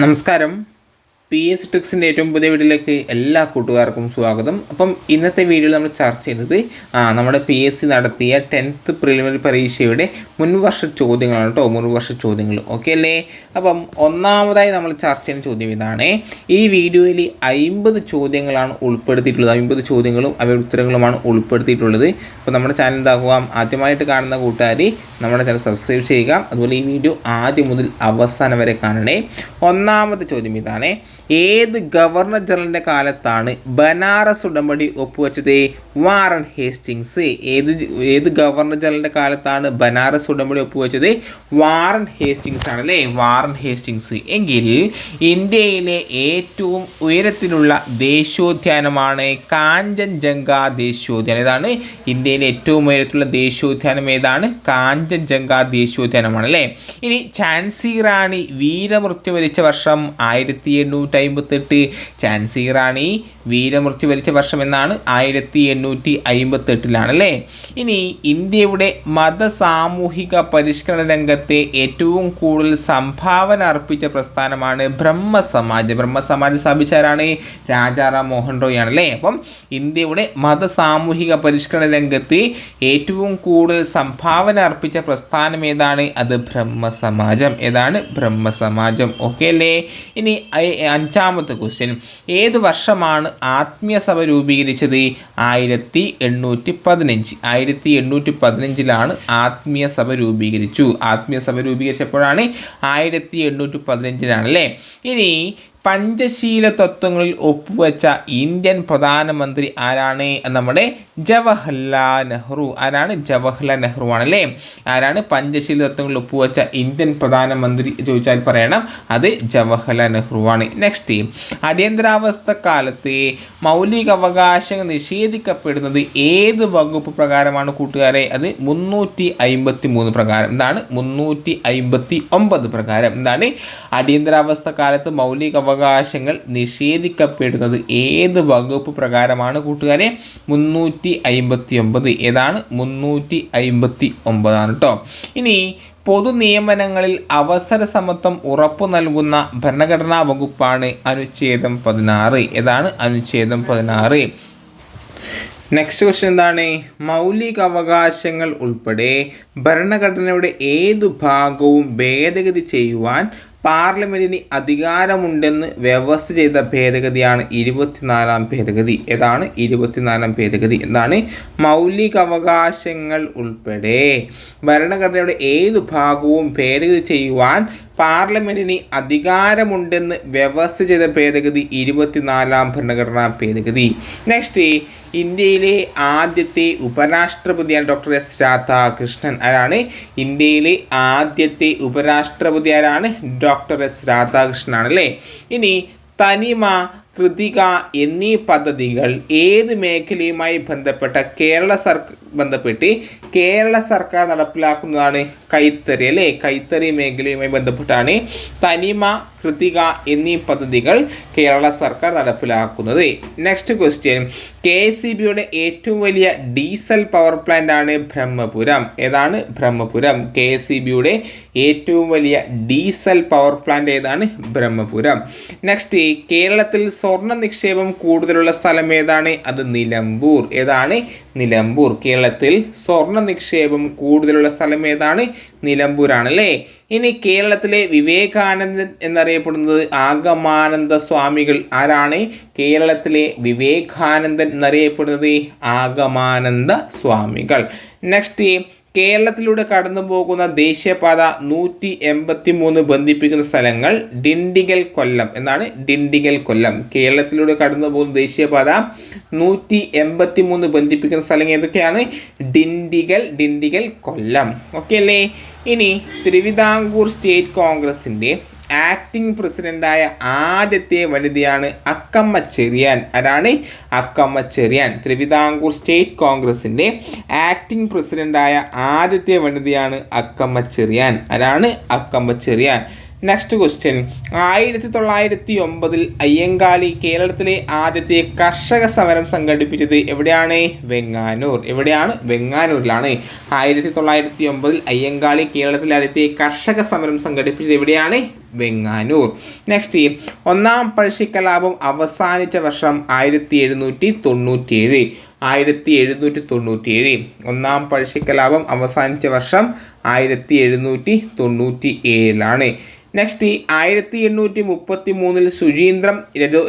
നമസ്കാരം. P S ട്രിക്സിൻ്റെ ഏറ്റവും പുതിയ വീഡിയോയിലേക്ക് എല്ലാ കൂട്ടുകാർക്കും സ്വാഗതം. അപ്പം ഇന്നത്തെ വീഡിയോയിൽ നമ്മൾ ചർച്ച ചെയ്യുന്നത് നമ്മുടെ പി എസ് സി നടത്തിയ 10th പ്രിലിമിനറി പരീക്ഷയുടെ മുൻവർഷ ചോദ്യങ്ങളാണ് കേട്ടോ. മുൻവർഷ ചോദ്യങ്ങൾ ഓക്കെ അല്ലേ? അപ്പം ഒന്നാമതായി നമ്മൾ ചർച്ച ചെയ്യുന്ന ചോദ്യം ഇതാണ്. ഈ വീഡിയോയിൽ 50 ചോദ്യങ്ങളാണ് ഉൾപ്പെടുത്തിയിട്ടുള്ളത്. 50 ചോദ്യങ്ങളും അവയുടെ ഉത്തരങ്ങളുമാണ് ഉൾപ്പെടുത്തിയിട്ടുള്ളത്. അപ്പോൾ നമ്മുടെ ചാനൽ എന്താക്കുക, ആദ്യമായിട്ട് കാണുന്ന കൂട്ടുകാർ നമ്മുടെ ചാനൽ സബ്സ്ക്രൈബ് ചെയ്യുക. അതുപോലെ ഈ വീഡിയോ ആദ്യം മുതൽ അവസാനം വരെ കാണണേ. ഒന്നാമത്തെ ചോദ്യം ഇതാണ്. ഏത് ഗവർണർ ജനറലിൻ്റെ കാലത്താണ് ബനാറസ് ഉടമ്പടി ഒപ്പുവെച്ചത്? Warren Hastings. ഏത് ഗവർണർ ജനറലിൻ്റെ കാലത്താണ് ബനാറസ് ഉടമ്പടി ഒപ്പുവെച്ചത്? വാറൻ ഹേസ്റ്റിങ്സ് ആണല്ലേ, വാറൻ ഹേസ്റ്റിങ്സ്. എങ്കിൽ ഇന്ത്യയിലെ ഏറ്റവും ഉയരത്തിലുള്ള ദേശീയോദ്യാനമാണ് കാഞ്ചൻജംഗ ദേശീയോദ്യാനം. ഏതാണ് ഇന്ത്യയിലെ ഏറ്റവും ഉയരത്തിലുള്ള ദേശീയോദ്യാനം? ഏതാണ്? കാഞ്ചൻജംഗ ദേശീയോദ്യാനമാണ് അല്ലേ. ഇനി ഝാൻസി റാണി വീരമൃത്യു വരിച്ച വർഷം 1858. ഝാൻസി റാണി വീരമൃത്യു വരിച്ച വർഷം എന്നാണ് 1858 അല്ലേ. ഇനി ഇന്ത്യയുടെ മതസാമൂഹിക പരിഷ്കരണ രംഗത്തെ ഏറ്റവും കൂടുതൽ സംഭാവന അർപ്പിച്ച പ്രസ്ഥാനമാണ് ബ്രഹ്മസമാജ്. ബ്രഹ്മസമാജ് സ്ഥാപിച്ചാരാണ്? രാജാറാം മോഹൻ റോയ് ആണല്ലേ. അപ്പം ഇന്ത്യയുടെ മതസാമൂഹിക പരിഷ്കരണ രംഗത്ത് ഏറ്റവും കൂടുതൽ സംഭാവന അർപ്പിച്ച പ്രസ്ഥാനം ഏതാണ്? അത് ബ്രഹ്മസമാജം. ഏതാണ്? ബ്രഹ്മസമാജം. ഓക്കെ അല്ലേ. ഇനി അഞ്ചാമത്തെ ക്വസ്റ്റ്യൻ. ഏത് വർഷമാണ് ആത്മീയ സഭ രൂപീകരിച്ചത്? 1815. 1815 ആത്മീയ സഭ രൂപീകരിച്ചു. ആത്മീയ സഭ രൂപീകരിച്ചപ്പോഴാണ് 1815 അല്ലേ. ഇനി പഞ്ചശീല തത്വങ്ങളിൽ ഒപ്പുവെച്ച ഇന്ത്യൻ പ്രധാനമന്ത്രി ആരാണ്? നമ്മുടെ ജവഹർലാൽ നെഹ്റു. ആരാണ്? ജവഹർലാൽ നെഹ്റു ആണല്ലേ. ആരാണ് പഞ്ചശീല തത്വങ്ങളിൽ ഒപ്പുവെച്ച ഇന്ത്യൻ പ്രധാനമന്ത്രി ചോദിച്ചാൽ പറയണം, അത് ജവഹർലാൽ നെഹ്റു ആണ്. നെക്സ്റ്റ്, അടിയന്തരാവസ്ഥ കാലത്ത് മൗലികാവകാശങ്ങൾ നിഷേധിക്കപ്പെടുന്നത് ഏത് വകുപ്പ് പ്രകാരമാണ് കൂട്ടുകാരെ? അത് 353 പ്രകാരം. എന്താണ്? 359 പ്രകാരം. എന്താണ്? അടിയന്തരാവസ്ഥ കാലത്ത് മൗലിക അവകാശങ്ങൾ നിഷേധിക്കപ്പെടുന്നത് ഏത് വകുപ്പ് പ്രകാരമാണ് കൂട്ടുകാരെ? 359. ഏതാണ്? 359 കേട്ടോ. ഇനി പൊതു നിയമനങ്ങളിൽ അവസര സമത്വം ഉറപ്പു നൽകുന്ന ഭരണഘടനാ വകുപ്പാണ് അനുച്ഛേദം 16. ഏതാണ്? അനുച്ഛേദം 16. നെക്സ്റ്റ് ക്വസ്റ്റ്യൻ എന്താണ്? മൗലിക അവകാശങ്ങൾ ഉൾപ്പെടെ ഭരണഘടനയുടെ ഏതു ഭാഗവും ഭേദഗതി ചെയ്യുവാൻ പാർലമെൻറ്റിന് അധികാരമുണ്ടെന്ന് വ്യവസ്ഥ ചെയ്ത ഭേദഗതിയാണ് 24ാം ഭേദഗതി. ഏതാണ്? 24ാം ഭേദഗതി. എന്താണ്? മൗലിക അവകാശങ്ങൾ ഉൾപ്പെടെ ഭരണഘടനയുടെ ഏതു ഭാഗവും ഭേദഗതി ചെയ്യുവാൻ പാർലമെൻറ്റിന് അധികാരമുണ്ടെന്ന് വ്യവസ്ഥ ചെയ്ത ഭേദഗതി 24ാം ഭരണഘടനാ ഭേദഗതി. നെക്സ്റ്റ്, ഇന്ത്യയിലെ ആദ്യത്തെ ഉപരാഷ്ട്രപതിയാണ് ഡോക്ടർ എസ് രാധാകൃഷ്ണൻ. ആരാണ്? ഇന്ത്യയിലെ ആദ്യത്തെ ഉപരാഷ്ട്രപതി ആരാണ്? ഡോക്ടർ എസ് രാധാകൃഷ്ണൻ ആണല്ലേ. ഇനി തനിമ, കൃതിക എന്നീ പദ്ധതികൾ ഏത് മേഖലയുമായി ബന്ധപ്പെട്ട് കേരള സർക്കാർ നടപ്പിലാക്കുന്നതാണ്? കൈത്തറി അല്ലേ. കൈത്തറി മേഖലയുമായി ബന്ധപ്പെട്ടാണ് തനിമ, കൃതിക എന്നീ പദ്ധതികൾ കേരള സർക്കാർ നടപ്പിലാക്കുന്നത്. Next question. KSEBിയുടെ ഏറ്റവും വലിയ ഡീസൽ പവർ പ്ലാന്റ് ആണ് ബ്രഹ്മപുരം. ഏതാണ്? ബ്രഹ്മപുരം. KSEBിയുടെ ഏറ്റവും വലിയ ഡീസൽ പവർ പ്ലാന്റ് ഏതാണ്? ബ്രഹ്മപുരം. നെക്സ്റ്റ്, കേരളത്തിൽ സ്വർണ്ണ നിക്ഷേപം കൂടുതലുള്ള സ്ഥലം ഏതാണ്? അത് നിലമ്പൂർ. ഏതാണ്? നിലമ്പൂർ. കേരളത്തിൽ സ്വർണ്ണ നിക്ഷേപം കൂടുതലുള്ള സ്ഥലം ഏതാണ്? നിലമ്പൂരാണല്ലേ. ഇനി കേരളത്തിലെ വിവേകാനന്ദൻ എന്നറിയപ്പെടുന്നത് ആഗമാനന്ദ സ്വാമികൾ. ആരാണ്? കേരളത്തിലെ വിവേകാനന്ദൻ എന്നറിയപ്പെടുന്നത് ആഗമാനന്ദ സ്വാമികൾ. നെക്സ്റ്റ്, കേരളത്തിലൂടെ കടന്നു പോകുന്ന ദേശീയപാത 183 ബന്ധിപ്പിക്കുന്ന സ്ഥലങ്ങൾ ഡിണ്ടിഗൽ, കൊല്ലം. എന്നാണ്? ഡിണ്ടിഗൽ, കൊല്ലം. കേരളത്തിലൂടെ കടന്നു പോകുന്ന ദേശീയപാത 183 ബന്ധിപ്പിക്കുന്ന സ്ഥലങ്ങൾ ഏതൊക്കെയാണ്? ഡിണ്ടിഗൽ, കൊല്ലം. ഓക്കെ അല്ലേ. ഇനി തിരുവിതാംകൂർ സ്റ്റേറ്റ് കോൺഗ്രസിൻ്റെ ആക്ടിംഗ് പ്രസിഡൻ്റായ ആദ്യത്തെ വനിതയാണ് അക്കമ്മ ചെറിയാൻ. ആരാണ്? അക്കമ്മ ചെറിയാൻ. തിരുവിതാംകൂർ സ്റ്റേറ്റ് കോൺഗ്രസിൻ്റെ ആക്ടിംഗ് പ്രസിഡൻ്റായ ആദ്യത്തെ വനിതയാണ് അക്കമ്മ ചെറിയാൻ. ആരാണ്? അക്കമ്മ ചെറിയാൻ. Next question. 1909 അയ്യങ്കാളി കേരളത്തിലെ ആദ്യത്തെ കർഷക സമരം സംഘടിപ്പിച്ചത് എവിടെയാണ്? വെങ്ങാനൂർ. എവിടെയാണ്? വെങ്ങാനൂരിലാണ്. 1909 അയ്യങ്കാളി കേരളത്തിലെ ആദ്യത്തെ കർഷക സമരം സംഘടിപ്പിച്ചത് എവിടെയാണ്? വെങ്ങാനൂർ. നെക്സ്റ്റ്, ഒന്നാം പഴശ്ശിക്കലാപം അവസാനിച്ച വർഷം 1797. 1797. ഒന്നാം പഴശ്ശിക്കലാപം അവസാനിച്ച വർഷം 1797. നെക്സ്റ്റ്, 1833 ശുചീന്ദ്രം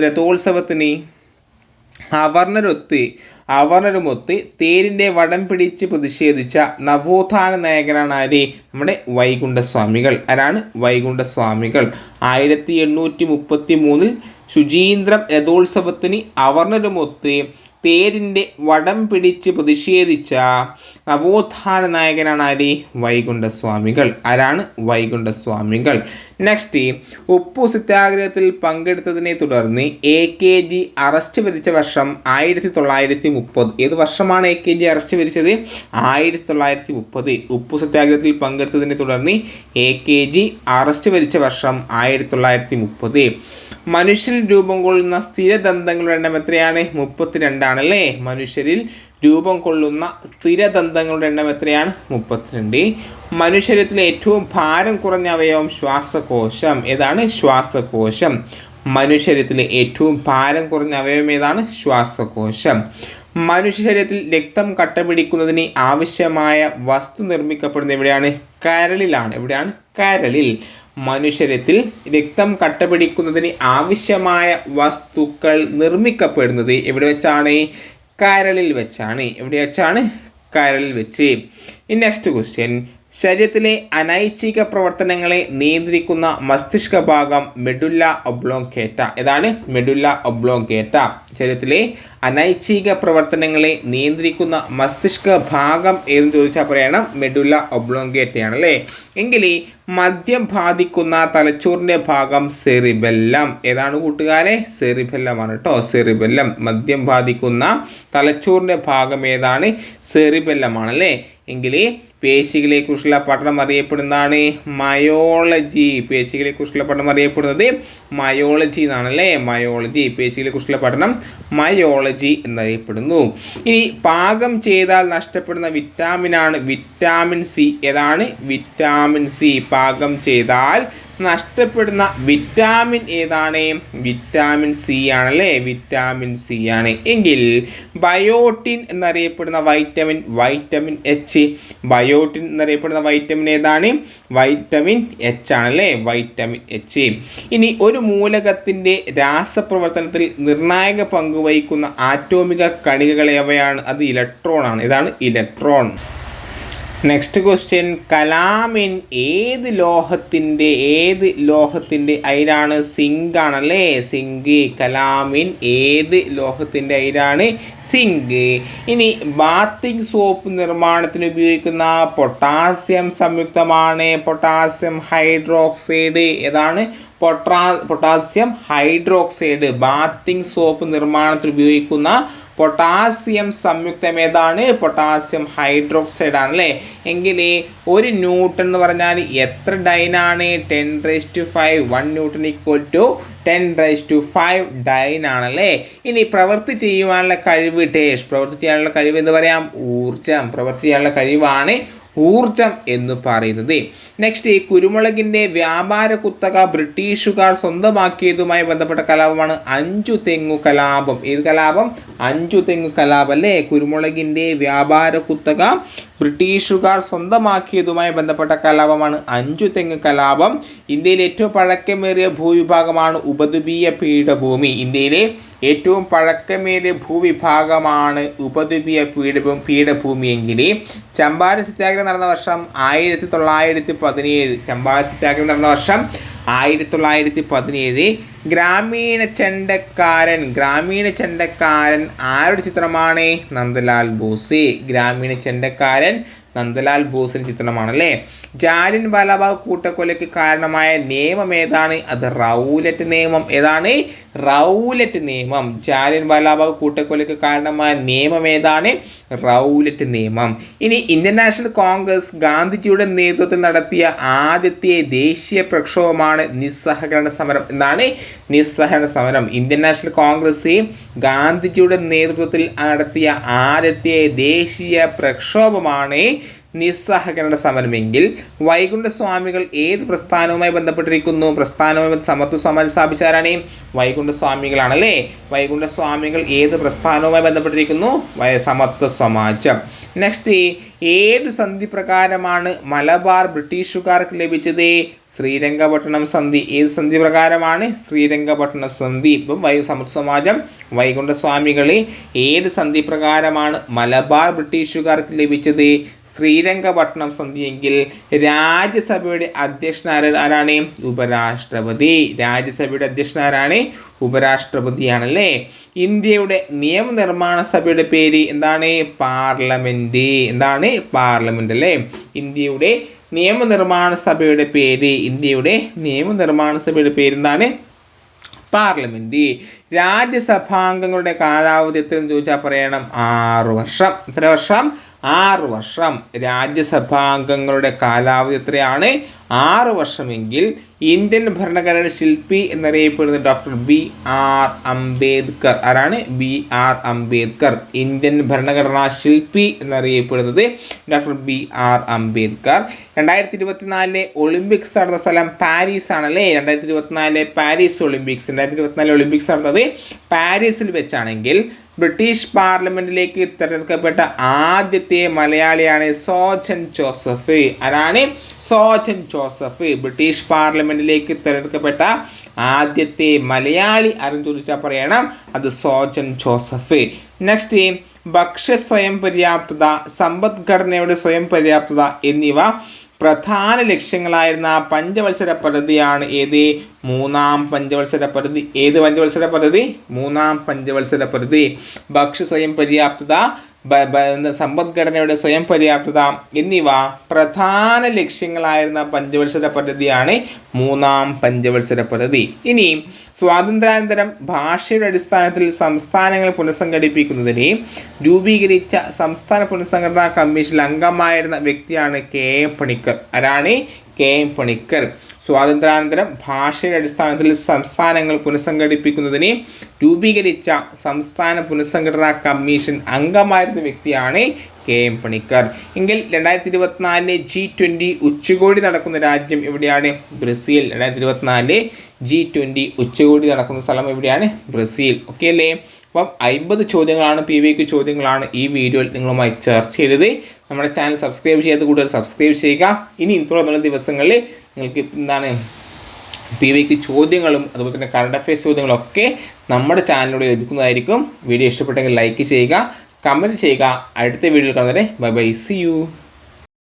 രഥോത്സവത്തിന് അവർണരുമൊത്ത് തേരിൻ്റെ വടം പിടിച്ച് പ്രതിഷേധിച്ച നവോത്ഥാന നായകനാണ് ആര്? നമ്മുടെ വൈകുണ്ഠസ്വാമികൾ. ആരാണ്? വൈകുണ്ഠസ്വാമികൾ. 1833 ശുചീന്ദ്രം രഥോത്സവത്തിന് അവർണരുമൊത്ത് തേരിൻ്റെ വടം പിടിച്ച് പ്രതിഷേധിച്ച നവോത്ഥാന നായകനാണ് ആര്? വൈകുണ്ഠസ്വാമികൾ. ആരാണ്? വൈകുണ്ഠസ്വാമികൾ. നെക്സ്റ്റ്, ഉപ്പു സത്യാഗ്രഹത്തിൽ പങ്കെടുത്തതിനെ തുടർന്ന് AKG അറസ്റ്റ് വരിച്ച വർഷം 1930. ഏത് വർഷമാണ് AKG അറസ്റ്റ് വരിച്ചത്? 1930. ഉപ്പു സത്യാഗ്രഹത്തിൽ പങ്കെടുത്തതിനെ തുടർന്ന് AKG അറസ്റ്റ് വരിച്ച വർഷം 1930. മനുഷ്യരിൽ രൂപം കൊള്ളുന്ന സ്ഥിരദന്തങ്ങളുടെ എണ്ണം എത്രയാണ്? 32 ആണല്ലേ. മനുഷ്യരിൽ രൂപം കൊള്ളുന്ന സ്ഥിരദന്തങ്ങളുടെ എണ്ണം എത്രയാണ്? 32. മനുഷ്യരത്തിലെ ഏറ്റവും ഭാരം കുറഞ്ഞ അവയവം ശ്വാസകോശം. ഏതാണ്? ശ്വാസകോശം. മനുഷ്യരത്തിലെ ഏറ്റവും ഭാരം കുറഞ്ഞ അവയവം ഏതാണ്? ശ്വാസകോശം. മനുഷ്യ ശരീരത്തിൽ രക്തം കട്ടപിടിക്കുന്നതിന് ആവശ്യമായ വസ്തു നിർമ്മിക്കപ്പെടുന്നത് എവിടെയാണ്? കരളിലാണ്. എവിടെയാണ്? കരളിൽ. മനുഷ്യരത്തിൽ രക്തം കട്ടപിടിക്കുന്നതിന് ആവശ്യമായ വസ്തുക്കൾ നിർമ്മിക്കപ്പെടുന്നത് എവിടെ വെച്ചാണ്? കരളിൽ വെച്ചാണ്. എവിടെ വെച്ചാണ്? കരളിൽ വെച്ച്. നെക്സ്റ്റ് ക്വസ്റ്റ്യൻ, ശരീരത്തിലെ അനൈച്ഛിക പ്രവർത്തനങ്ങളെ നിയന്ത്രിക്കുന്ന മസ്തിഷ്ക ഭാഗം മെഡുല്ല ഒബ്ലോങ്കേറ്റ. ഏതാണ്? Medulla oblongata. ശരീരത്തിലെ അനൈച്ഛിക പ്രവർത്തനങ്ങളെ നിയന്ത്രിക്കുന്ന മസ്തിഷ്ക ഭാഗം ഏതെന്ന് ചോദിച്ചാൽ പറയണം മെഡുല്ല ഒബ്ലോങ്കേറ്റയാണ് അല്ലേ. എങ്കിൽ മദ്യം ബാധിക്കുന്ന തലച്ചോറിൻ്റെ ഭാഗം സെറിബെല്ലം. ഏതാണ് കൂട്ടുകാരെ? സെറിബെല്ലമാണ് കേട്ടോ. സെറിബെല്ലം. മദ്യം ബാധിക്കുന്ന തലച്ചോറിൻ്റെ ഭാഗം ഏതാണ്? സെറിബെല്ലമാണല്ലേ. എങ്കിൽ പേശികളെക്കുറിച്ചുള്ള പഠനം അറിയപ്പെടുന്നതാണ് മയോളജി. പേശികളെക്കുറിച്ചുള്ള പഠനം അറിയപ്പെടുന്നത് മയോളജി എന്നാണല്ലേ. മയോളജി. പേശികളെക്കുറിച്ചുള്ള പഠനം മയോളജി എന്നറിയപ്പെടുന്നു. ഇനി പാകം ചെയ്താൽ നഷ്ടപ്പെടുന്ന വിറ്റാമിനാണ് വിറ്റാമിൻ സി. ഏതാണ്? Vitamin C. പാകം ചെയ്താൽ നഷ്ടപ്പെടുന്ന വിറ്റാമിൻ ഏതാണ്? വിറ്റാമിൻ സി ആണല്ലേ. വിറ്റാമിൻ സി ആണ്. എങ്കിൽ ബയോട്ടിൻ എന്നറിയപ്പെടുന്ന വൈറ്റമിൻ എച്ച്. ബയോട്ടിൻ എന്നറിയപ്പെടുന്ന വൈറ്റമിൻ ഏതാണ്? വൈറ്റമിൻ എച്ച് ആണല്ലേ. Vitamin H. ഇനി ഒരു മൂലകത്തിൻ്റെ രാസപ്രവർത്തനത്തിൽ നിർണായക പങ്ക് വഹിക്കുന്ന ആറ്റോമിക കണികകൾ ഏവയാണ്? അത് ഇലക്ട്രോൺ ആണ്. ഇതാണ് ഇലക്ട്രോൺ. നെക്സ്റ്റ് ക്വസ്റ്റ്യൻ, കലാമിൻ ഏത് ലോഹത്തിൻ്റെ അയിരാണ്? സിങ്ക് ആണല്ലേ. സിങ്ക്. കലാമിൻ ഏത് ലോഹത്തിൻ്റെ അയിരാണ്? സിങ്ക്. ഇനി ബാത്തിങ് സോപ്പ് നിർമ്മാണത്തിന് ഉപയോഗിക്കുന്ന പൊട്ടാസ്യം സംയുക്തമാണ് പൊട്ടാസ്യം ഹൈഡ്രോക്സൈഡ്. ഏതാണ്? Potassium hydroxide. ബാത്തിങ് സോപ്പ് നിർമ്മാണത്തിന് ഉപയോഗിക്കുന്ന പൊട്ടാസ്യം സംയുക്തം ഏതാണ്? പൊട്ടാസ്യം ഹൈഡ്രോക്സൈഡ് ആണല്ലേ. എങ്കിൽ 1 ന്യൂട്ടൺ എന്ന് പറഞ്ഞാൽ എത്ര ഡൈനാണ്? 10⁵. 1 ന്യൂട്ടൺ = 10⁵ ഡൈൻ ആണല്ലേ. ഇനി പ്രവൃത്തി ചെയ്യാനുള്ള കഴിവ് പ്രവൃത്തി ചെയ്യാനുള്ള കഴിവ് എന്ന് പറയാം ഊർജം. പ്രവൃത്തി ചെയ്യാനുള്ള കഴിവാണ് ഊർജം എന്ന് പറയുന്നത്. നെക്സ്റ്റ്, കുരുമുളകിൻ്റെ വ്യാപാര കുത്തക ബ്രിട്ടീഷുകാർ സ്വന്തമാക്കിയതുമായി ബന്ധപ്പെട്ട കലാപമാണ് അഞ്ചുതെങ്ങു കലാപം. ഏത് കലാപം? അഞ്ചുതെങ്ങു കലാപം അല്ലേ. കുരുമുളകിൻ്റെ വ്യാപാര കുത്തക ബ്രിട്ടീഷുകാർ സ്വന്തമാക്കിയതുമായി ബന്ധപ്പെട്ട കലാപമാണ് അഞ്ചുതെങ്ങ് കലാപം. ഇന്ത്യയിലെ ഏറ്റവും പഴക്കമേറിയ ഭൂവിഭാഗമാണ് ഉപദ്വീപീയ പീഠഭൂമി. ഇന്ത്യയിലെ ഏറ്റവും പഴക്കമേറിയ ഭൂവിഭാഗമാണ് ഉപദ്വീപീയ പീഠഭൂമി എങ്കിൽ ചമ്പാരൻ സത്യാഗ്രഹം നടന്ന വർഷം 1917. ചമ്പാരൻ സത്യാഗ്രഹം നടന്ന വർഷം 1917. ഗ്രാമീണ ചെണ്ടക്കാരൻ ആരുടെ ചിത്രമാണ്? നന്ദലാൽ ബോസ്. ഗ്രാമീണ ചെണ്ടക്കാരൻ നന്ദലാൽ ബോസിൻ്റെ ചിത്രമാണല്ലേ. ജാലിയൻ വാലാബാഗ് കൂട്ടക്കൊലയ്ക്ക് കാരണമായ നിയമം ഏതാണ്? അത് റൗലറ്റ് നിയമം. ഏതാണ്? റൗലറ്റ് നിയമം. ജാലിയൻ വാലാബാഗ് കൂട്ടക്കൊലയ്ക്ക് കാരണമായ നിയമം ഏതാണ്? റൗലറ്റ് നിയമം. ഇനി ഇന്ത്യൻ നാഷണൽ കോൺഗ്രസ് ഗാന്ധിജിയുടെ നേതൃത്വത്തിൽ നടത്തിയ ആദ്യത്തെ ദേശീയ പ്രക്ഷോഭമാണ് നിസ്സഹകരണ സമരം. എന്താണ്? നിസ്സഹകരണ സമരം. ഇന്ത്യൻ നാഷണൽ കോൺഗ്രസ് ഗാന്ധിജിയുടെ നേതൃത്വത്തിൽ നടത്തിയ ആദ്യത്തെ ദേശീയ പ്രക്ഷോഭമാണ് നിസ്സഹകരണ സമരമെങ്കിൽ വൈകുണ്ഠസ്വാമികൾ ഏത് പ്രസ്ഥാനവുമായി ബന്ധപ്പെട്ടിരിക്കുന്നു? പ്രസ്ഥാനവുമായി സമത്വ സമാജം സ്ഥാപിച്ചാരാണ്? വൈകുണ്ഠസ്വാമികളാണല്ലേ. വൈകുണ്ഠസ്വാമികൾ ഏത് പ്രസ്ഥാനവുമായി ബന്ധപ്പെട്ടിരിക്കുന്നു? സമത്വ സമാജം. നെക്സ്റ്റ്, ഏത് സന്ധി പ്രകാരമാണ് മലബാർ ബ്രിട്ടീഷുകാർക്ക് ലഭിച്ചത്? ശ്രീരംഗപട്ടണം സന്ധി. ഏത് സന്ധി പ്രകാരമാണ്? ശ്രീരംഗപട്ടണം സന്ധി. ഇപ്പം സമത്വ സമാജം വൈകുണ്ഠസ്വാമികൾ ഏത് സന്ധി പ്രകാരമാണ് മലബാർ ബ്രിട്ടീഷുകാർക്ക് ലഭിച്ചത്? ശ്രീരംഗപട്ടണം സന്ധിയെങ്കിൽ രാജ്യസഭയുടെ അധ്യക്ഷനാരാണ്? ഉപരാഷ്ട്രപതി. രാജ്യസഭയുടെ അധ്യക്ഷനാരാണ്? ഉപരാഷ്ട്രപതിയാണല്ലേ. ഇന്ത്യയുടെ നിയമനിർമ്മാണ സഭയുടെ പേര് എന്താണ്? പാർലമെന്റ്. എന്താണ്? പാർലമെന്റ് അല്ലേ. ഇന്ത്യയുടെ നിയമനിർമ്മാണ സഭയുടെ പേര് എന്താണ്? പാർലമെന്റ്. രാജ്യസഭാംഗങ്ങളുടെ കാലാവധി എത്രയെന്ന് ചോദിച്ചാൽ പറയണം 6 വർഷം. എത്ര വർഷം? 6 വർഷം. രാജ്യസഭാംഗങ്ങളുടെ കാലാവധി എത്രയാണ്? 6 വർഷമെങ്കിൽ ഇന്ത്യൻ ഭരണഘടന ശില്പി എന്നറിയപ്പെടുന്ന ഡോക്ടർ BR അംബേദ്കർ. ആരാണ്? BR അംബേദ്കർ. ഇന്ത്യൻ ഭരണഘടനാ ശില്പി എന്നറിയപ്പെടുന്നത് ഡോക്ടർ BR അംബേദ്കർ. 2024 ഒളിമ്പിക്സ് നടന്ന സ്ഥലം പാരീസ് ആണല്ലേ. 2024 പാരീസ് ഒളിമ്പിക്സ്. 2024 ഒളിമ്പിക്സ് നടന്നത് പാരീസിൽ വെച്ചാണെങ്കിൽ ബ്രിട്ടീഷ് പാർലമെന്റിലേക്ക് തിരഞ്ഞെടുക്കപ്പെട്ട ആദ്യത്തെ മലയാളിയാണ് സോജൻ ജോസഫ്. ആരാണ്? സോജൻ ജോസഫ്. ബ്രിട്ടീഷ് പാർലമെന്റിലേക്ക് തിരഞ്ഞെടുക്കപ്പെട്ട ആദ്യത്തെ മലയാളി ആരെന്ന് ചോദിച്ചാൽ പറയണം അത് സോജൻ ജോസഫ്. നെക്സ്റ്റ്, ഭക്ഷ്യ സ്വയം പര്യാപ്തത, സമ്പദ്ഘടനയുടെ സ്വയം പര്യാപ്തത എന്നിവ പ്രധാന ലക്ഷ്യങ്ങളായിരുന്ന പഞ്ചവത്സര പദ്ധതിയാണ് ഏത്? 3-ാം പഞ്ചവത്സര പദ്ധതി. ഏത് പഞ്ചവത്സര പദ്ധതി? 3-ാം പഞ്ചവത്സര പദ്ധതി. ഭക്ഷ്യ സ്വയം പര്യാപ്തത, സമ്പദ്ഘടനയുടെ സ്വയം പര്യാപ്തത എന്നിവ പ്രധാന ലക്ഷ്യങ്ങളായിരുന്ന പഞ്ചവത്സര പദ്ധതിയാണ് 3-ാം പഞ്ചവത്സര പദ്ധതി. ഇനി സ്വാതന്ത്ര്യാനന്തരം ഭാഷയുടെ അടിസ്ഥാനത്തിൽ സംസ്ഥാനങ്ങൾ പുനഃസംഘടിപ്പിക്കുന്നതിന് രൂപീകരിച്ച സംസ്ഥാന പുനഃസംഘടനാ കമ്മീഷനിൽ അംഗമായിരുന്ന വ്യക്തിയാണ് KM പണിക്കർ. ആരാണ്? KM പണിക്കർ. സ്വാതന്ത്ര്യാനന്തരം ഭാഷയുടെ അടിസ്ഥാനത്തിൽ സംസ്ഥാനങ്ങൾ പുനഃസംഘടിപ്പിക്കുന്നതിന് രൂപീകരിച്ച സംസ്ഥാന പുനഃസംഘടനാ കമ്മീഷൻ അംഗമായിരുന്ന വ്യക്തിയാണ് KM പണിക്കർ. എങ്കിൽ 2024 G20 ഉച്ചകോടി നടക്കുന്ന രാജ്യം എവിടെയാണ്? ബ്രസീൽ. 2024 G20 ഉച്ചകോടി നടക്കുന്ന സ്ഥലം എവിടെയാണ്? ബ്രസീൽ. ഓക്കെ അല്ലേ. അപ്പം 50 ചോദ്യങ്ങളാണ്, PVQ ചോദ്യങ്ങളാണ് ഈ വീഡിയോയിൽ നിങ്ങളുമായി ചർച്ച ചെയ്തത്. നമ്മുടെ ചാനൽ സബ്സ്ക്രൈബ് ചെയ്യാത്ത കൂടുതൽ സബ്സ്ക്രൈബ് ചെയ്യുക. ഇനി തുടർന്നുള്ള ദിവസങ്ങളിൽ നിങ്ങൾക്ക് എന്താണ് PVQ ചോദ്യങ്ങളും അതുപോലെ തന്നെ കറണ്ട് അഫയേഴ്സ് ചോദ്യങ്ങളൊക്കെ നമ്മുടെ ചാനലിലൂടെ ലഭിക്കുന്നതായിരിക്കും. വീഡിയോ ഇഷ്ടപ്പെട്ടെങ്കിൽ ലൈക്ക് ചെയ്യുക, കമൻറ്റ് ചെയ്യുക. അടുത്ത വീഡിയോയിൽ കാണുന്നവരെ ബൈ ബൈ, സി യു.